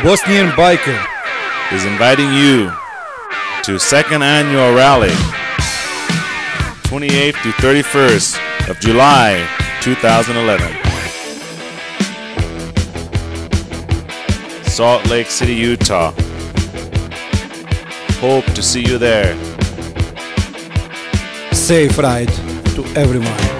Bosnian Biker is inviting you to second annual rally, 28th to 31st of July 2011. Salt Lake City, Utah. Hope to see you there. Safe ride to everyone.